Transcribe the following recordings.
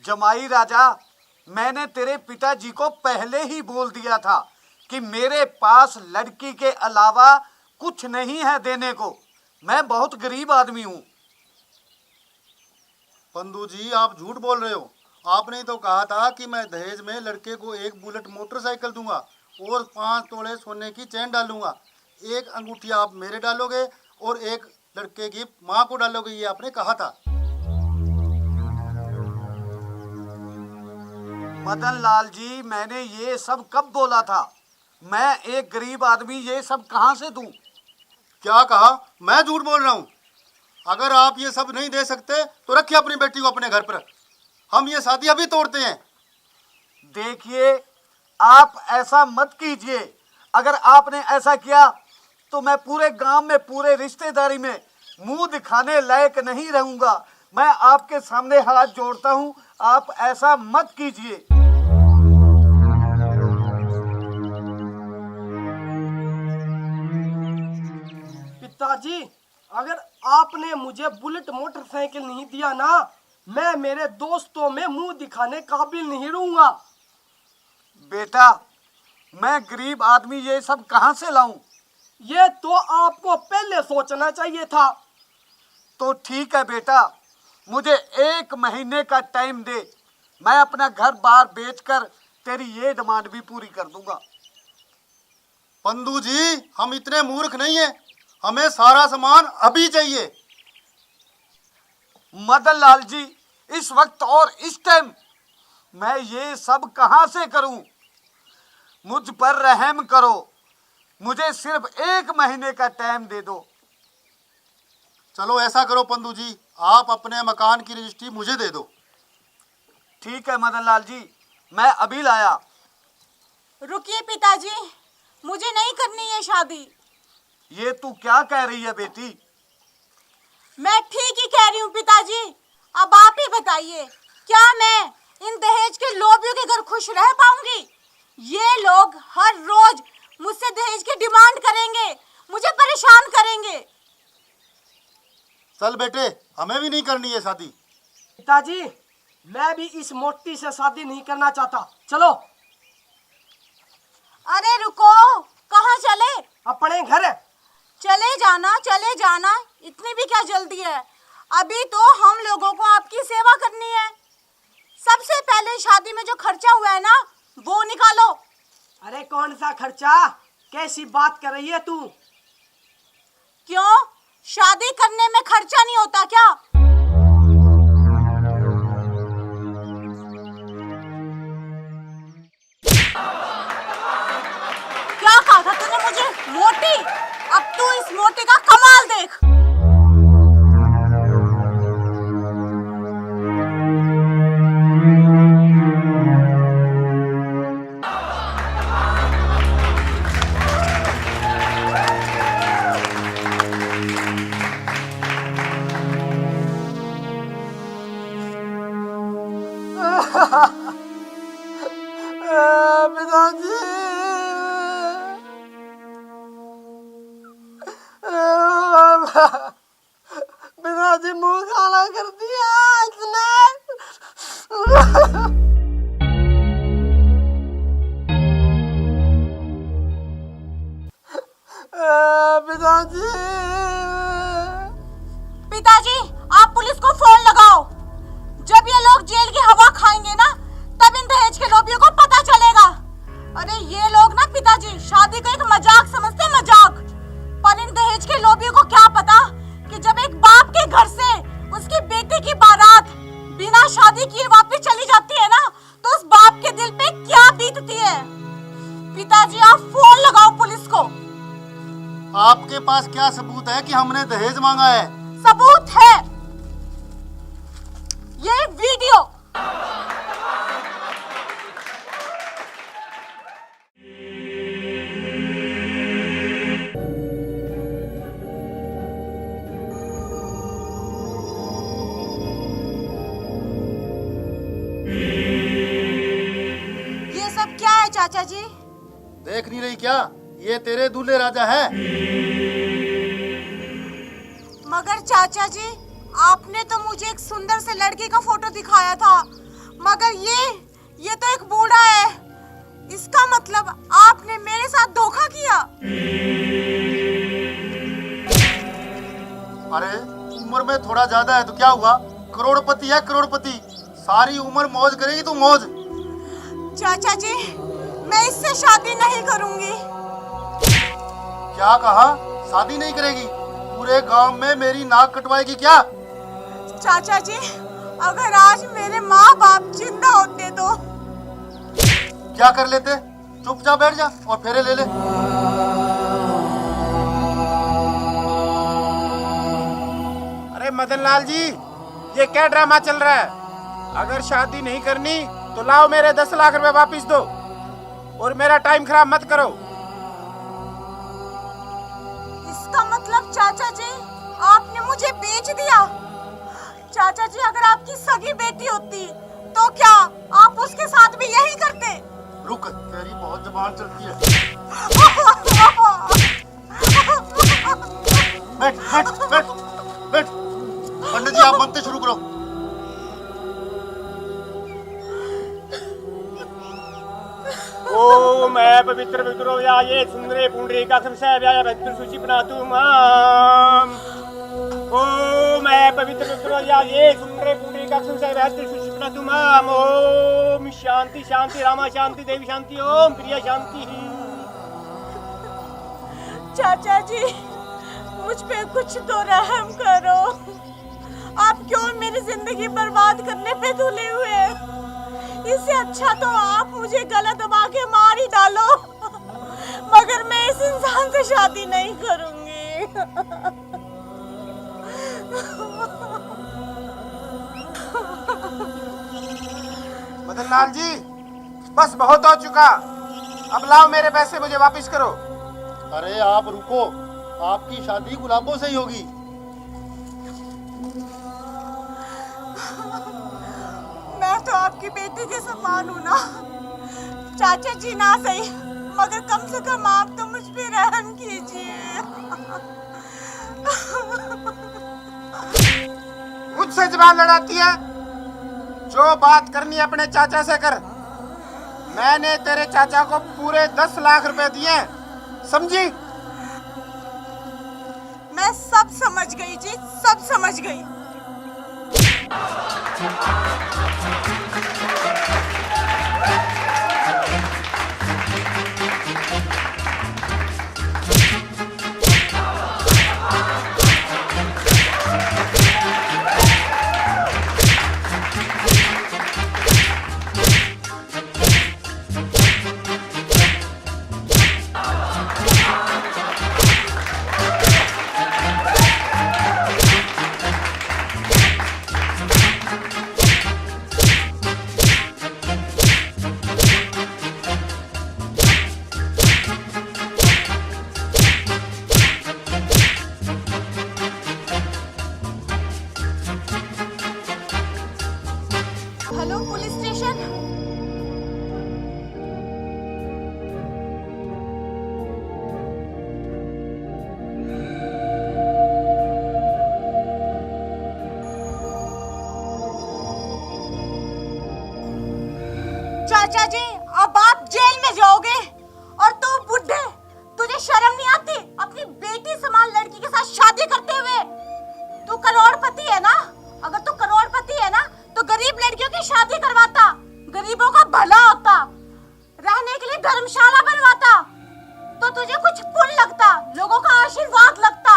जमाई राजा, मैंने तेरे पिताजी को पहले ही बोल दिया था कि मेरे पास लड़की के अलावा कुछ नहीं है देने को। मैं बहुत गरीब आदमी हूँ। पंदू जी, आप झूठ बोल रहे हो। आपने तो कहा था कि मैं दहेज में लड़के को एक बुलेट मोटरसाइकिल दूंगा और 5 तोले सोने की चेन डालूंगा। एक अंगूठी आप मेरे डालोगे और एक लड़के की माँ को डालोगे, ये आपने कहा था। मदन लाल जी, मैंने ये सब कब बोला था? मैं एक गरीब आदमी ये सब कहाँ से दूं? क्या कहा? मैं झूठ बोल रहा हूँ? अगर आप ये सब नहीं दे सकते तो रखिए अपनी बेटी को अपने घर पर। हम ये शादी अभी तोड़ते हैं। देखिए, आप ऐसा मत कीजिए। अगर आपने ऐसा किया तो मैं पूरे गांव में, पूरे रिश्तेदारी में मुंह दिखाने लायक नहीं रहूंगा। मैं आपके सामने हाथ जोड़ता हूं, आप ऐसा मत कीजिए। पिताजी, अगर आपने मुझे बुलेट मोटरसाइकिल नहीं दिया ना, मैं मेरे दोस्तों में मुंह दिखाने काबिल नहीं रहूंगा। बेटा, मैं गरीब आदमी ये सब कहां से लाऊं? ये तो आपको पहले सोचना चाहिए था। तो ठीक है बेटा, मुझे 1 महीने का टाइम दे। मैं अपना घर बार बेचकर तेरी ये डिमांड भी पूरी कर दूंगा। पंदू जी, हम इतने मूर्ख नहीं हैं। हमें सारा सामान अभी चाहिए। मदन लाल जी, इस वक्त और इस टाइम मैं ये सब कहां से करूं? मुझ पर रहम करो। मुझे सिर्फ 1 महीने का टाइम दे दो। चलो ऐसा करो पंदू जी, आप अपने मकान की रजिस्ट्री मुझे दे दो। ठीक है मदन लाल जी, मैं अभी लाया। रुकिए पिताजी, मुझे नहीं करनी है शादी। ये तू क्या कह रही है बेटी? मैं ठीक ही कह रही हूँ पिताजी। अब आप ही बताइए, क्या मैं इन दहेज के लोभियों के घर खुश रह पाऊंगी? ये लोग हर रोज मुझसे दहेज की डिमांड करेंगे, मुझे परेशान करेंगे। चल बेटे, हमें भी नहीं करनी है शादी। पिताजी, मैं भी इस मोटी से शादी नहीं करना चाहता। चलो। अरे रुको, कहाँ चले? अपने घर। चले जाना, इतनी भी क्या जल्दी है? अभी तो हम लोगों को आपकी सेवा करनी है। सबसे पहले शादी में जो खर्चा हुआ है ना, वो निकालो। अरे कौन सा खर्चा? कैसी बात कर रही है तू? क्यों, शादी करने में खर्चा नहीं होता क्या? क्या कहा था तूने मुझे? मोटी? अब तू इस मोटी का कमाल देख। पिताजी, पिताजी मुंह काला कर दिया इसने। पिताजी, पिताजी, आप पुलिस को फोन लगाओ। जब ये लोग जेल की हवा खाएंगे ना, तब इन दहेज के लोभियों को पता चलेगा। अरे ये लोग ना पिताजी शादी को एक मजाक समझते, मजाक। पर इन दहेज के लोभियों को क्या पता कि जब एक बाप के घर से उसकी बेटी की बारात बिना शादी किए वापस चली जाती है ना, तो उस बाप के दिल पे क्या बीतती है। पिताजी, आप फोन लगाओ पुलिस को। आपके पास क्या सबूत है कि हमने दहेज मांगा है? सबूत है, ये वीडियो। ये सब क्या है चाचा जी? देख नहीं रही क्या? ये तेरे दूल्हे राजा है। मगर चाचा जी, आपने तो मुझे एक सुंदर से लड़की का फोटो दिखाया था। मगर ये तो एक बूढ़ा है। इसका मतलब आपने मेरे साथ धोखा किया। अरे उम्र में थोड़ा ज्यादा है तो क्या हुआ, करोड़पति है करोड़पति, सारी उम्र मौज करेगी तू मौज। चाचा जी, मैं इससे शादी नहीं करूंगी। क्या कहा, शादी नहीं करेगी? पूरे गांव में मेरी नाक कटवाएगी क्या? चाचा जी, अगर आज मेरे माँ बाप जिंदा होते तो। क्या कर लेते? चुपचाप बैठ जा और फेरे ले ले। अरे मदन लाल जी, ये क्या ड्रामा चल रहा है? अगर शादी नहीं करनी तो लाओ मेरे 10 लाख रुपए वापस दो और मेरा टाइम खराब मत करो। इसका मतलब चाचा जी, आपने मुझे बेच दिया। चाचा जी, अगर आपकी सगी बेटी होती तो क्या आप उसके साथ भी यही करते? रुक, तेरी बहुत जुबान चलती है। बैठ बैठ बैठ बैठ। पंडित जी, आप बनते शुरू करो। ओम ऐ पवित्र पितरो या ये सुंदरे पुंडरीकाक्षं सेव्याय भद्र शुचि प्नातु माम। ओम ऐ पवित्र पितरो या ये सुंदरे पुंडरीकाक्षं सेव्याय भद्र शुचि प्नातु माम। ओम शांति शांति रामा शांति देवी शांति ओम प्रिया शांति। चाचा जी, मुझ पे कुछ तो रहम करो। आप क्यों मेरी जिंदगी बर्बाद करने पे तुले हुए हैं? इससे अच्छा तो आप मुझे गला दबा के मार ही डालो, मगर मैं इस इंसान से शादी नहीं करूंगी। मदन लाल जी, बस बहुत हो चुका, अब लाओ मेरे पैसे, मुझे वापस करो। अरे आप रुको, आपकी शादी गुलाबों से ही होगी। मैं तो आपकी बेटी के समान हूँ ना। चाचा जी ना सही, मगर कम से कम आप तो मुझ पे रहम कीजिए। मुझसे जुबान लड़ाती है? जो बात करनी अपने चाचा से कर। मैंने तेरे चाचा को पूरे 10 लाख रुपए दिए, समझी? मैं सब समझ गई जी, सब समझ गई। Hello police station. चाचा जी, अब आप जेल में जाओगे। और तू बुड्ढे, तुझे शर्म नहीं आती अपनी बेटी समान लड़की के साथ शादी करते हुए? तू करोड़पति है ना? अगर तू करोड़पति है ना तो गरीब लड़कियों की शादी करवाता, गरीबों का भला होता, रहने के लिए धर्मशाला बनवाता, तो तुझे कुछ पुण्य लगता, लोगों का आशीर्वाद लगता।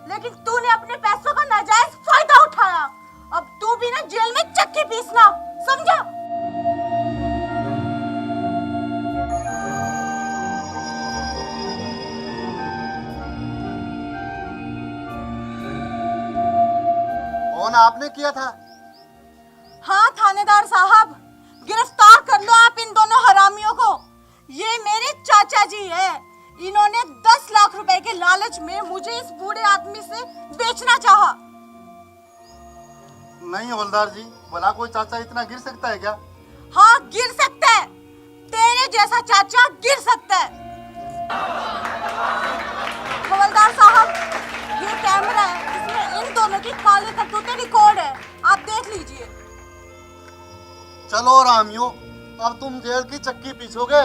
लेकिन तूने अपने पैसों का नाजायज फायदा उठाया। अब तू भी ना जेल में चक्की पीसना, समझा? कौन आपने किया था? हाँ थानेदार साहब, गिरफ्तार कर लो आप इन दोनों हरामियों को। ये मेरे चाचा जी है। इन्होंने 10 लाख रुपए के लालच में मुझे इस बूढ़े आदमी से बेचना चाहा। नहीं हवलदार जी, भला कोई चाचा इतना गिर सकता है क्या? हाँ गिर सकता है, तेरे जैसा चाचा गिर सकता है। हवलदार साहब, ये कैमरा है, इसमें इन दोनों की काली करतूतें रिकॉर्ड है, आप देख लीजिए। चलो रामियो, अब तुम जेल की चक्की पीछोगे।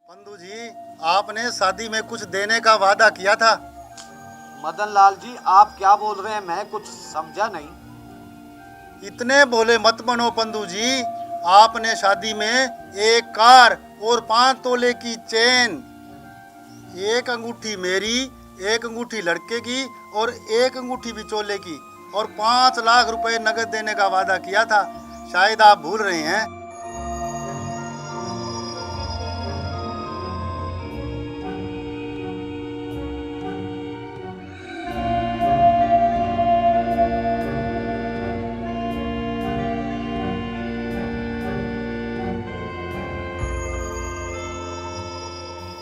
पंदू जी, आपने शादी में कुछ देने का वादा किया था। मदन लाल जी, आप क्या बोल रहे हैं? मैं कुछ समझा नहीं। इतने भोले मत बनो पंदू जी। आपने शादी में एक कार और 5 तोले की चेन, एक अंगूठी मेरी, एक अंगूठी लड़के की और एक अंगूठी बिचौले की और 5 लाख रुपए नगद देने का वादा किया था। शायद आप भूल रहे हैं।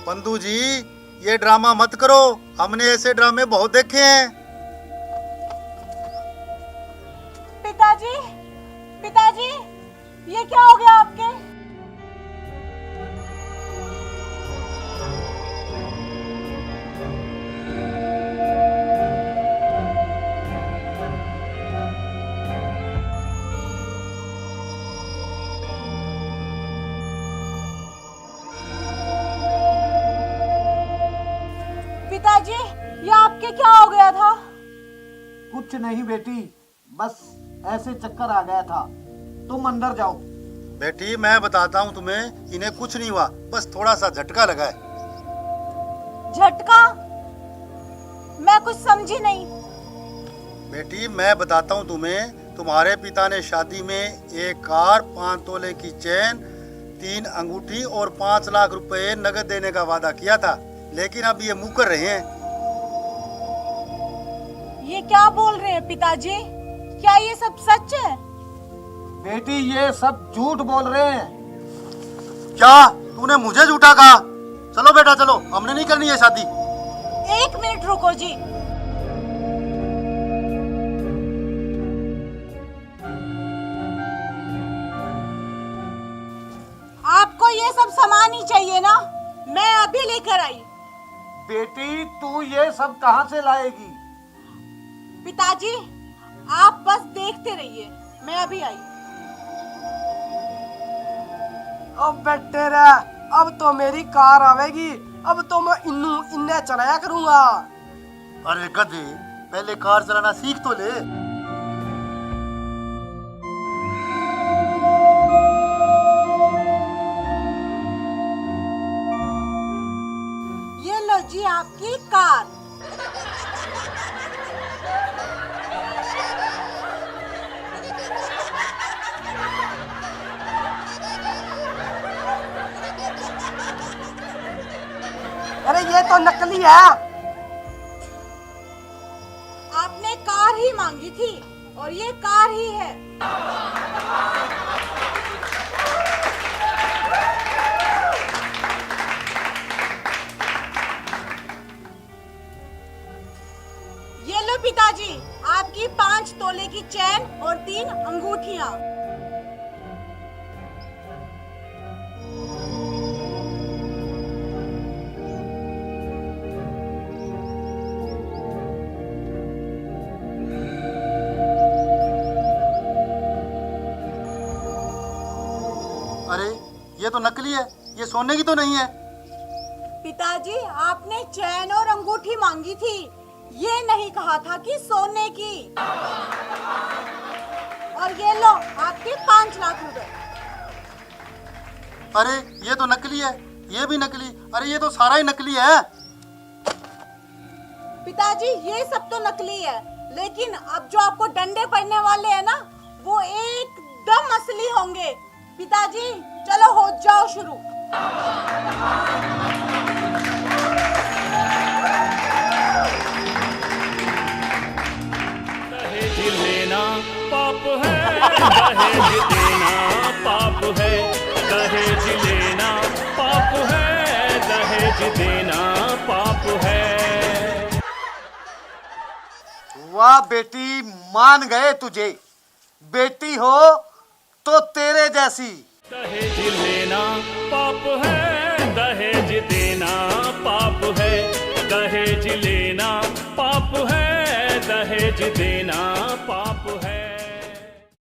पंदू जी, ये ड्रामा मत करो। हमने ऐसे ड्रामे बहुत देखे हैं। पिताजी, पिताजी, ये क्या हो गया आपके? पिताजी, ये आपके क्या हो गया था? कुछ नहीं बेटी, बस ऐसे चक्कर आ गया था। तुम अंदर जाओ। बेटी, मैं बताता हूँ तुम्हें, इन्हें कुछ नहीं हुआ, बस थोड़ा सा झटका लगा है। झटका? मैं कुछ समझी नहीं। बेटी, मैं बताता हूँ तुम्हें, तुम्हारे पिता ने शादी में एक कार, 5 तोले की चेन, 3 अंगूठी और 5 लाख रुपए नगद देने का वादा किया था, लेकिन अब ये मुकर रहे हैं। ये क्या बोल रहे हैं पिताजी? क्या ये सब सच है? बेटी, ये सब झूठ बोल रहे हैं। क्या तूने मुझे झूठा कहा? चलो बेटा चलो, हमने नहीं करनी है शादी। 1 मिनट रुको जी। आपको ये सब सामान ही चाहिए ना? मैं अभी लेकर आई। बेटी, तू ये सब कहाँ से लाएगी? पिताजी, आप बस देखते रहिए, मैं अभी आई। अब बैठे रह, अब तो मेरी कार आवेगी, अब तो मैं इन्ने चलाया करूंगा। अरे गधे, पहले कार चलाना सीख तो ले। ये लो जी आपकी कार। अरे ये तो नकली है। आपने कार ही मांगी थी और ये कार ही है। ये लो पिताजी, आपकी 5 तोले की चैन और 3 अंगूठियां। अरे ये तो नकली है, ये सोने की तो नहीं है। पिताजी, आपने चैन और अंगूठी मांगी थी, ये नहीं कहा था कि सोने की। और ये लो आपके 5 लाख रुपए। अरे ये तो नकली है, ये भी नकली। अरे ये तो सारा ही नकली है। पिताजी, ये सब तो नकली है, लेकिन अब जो आपको डंडे पड़ने वाले हैं ना, वो एकदम असली होंगे। पिताजी, चलो हो जाओ शुरू। दहेज लेना पाप है, दहेज देना पाप है, दहेज लेना पाप है, दहेज देना पाप है। वाह बेटी, मान गए तुझे। बेटी हो तो तेरे जैसी। दहेज लेना पाप है, दहेज देना पाप है, दहेज दहेज लेना पाप है, दहेज देना पाप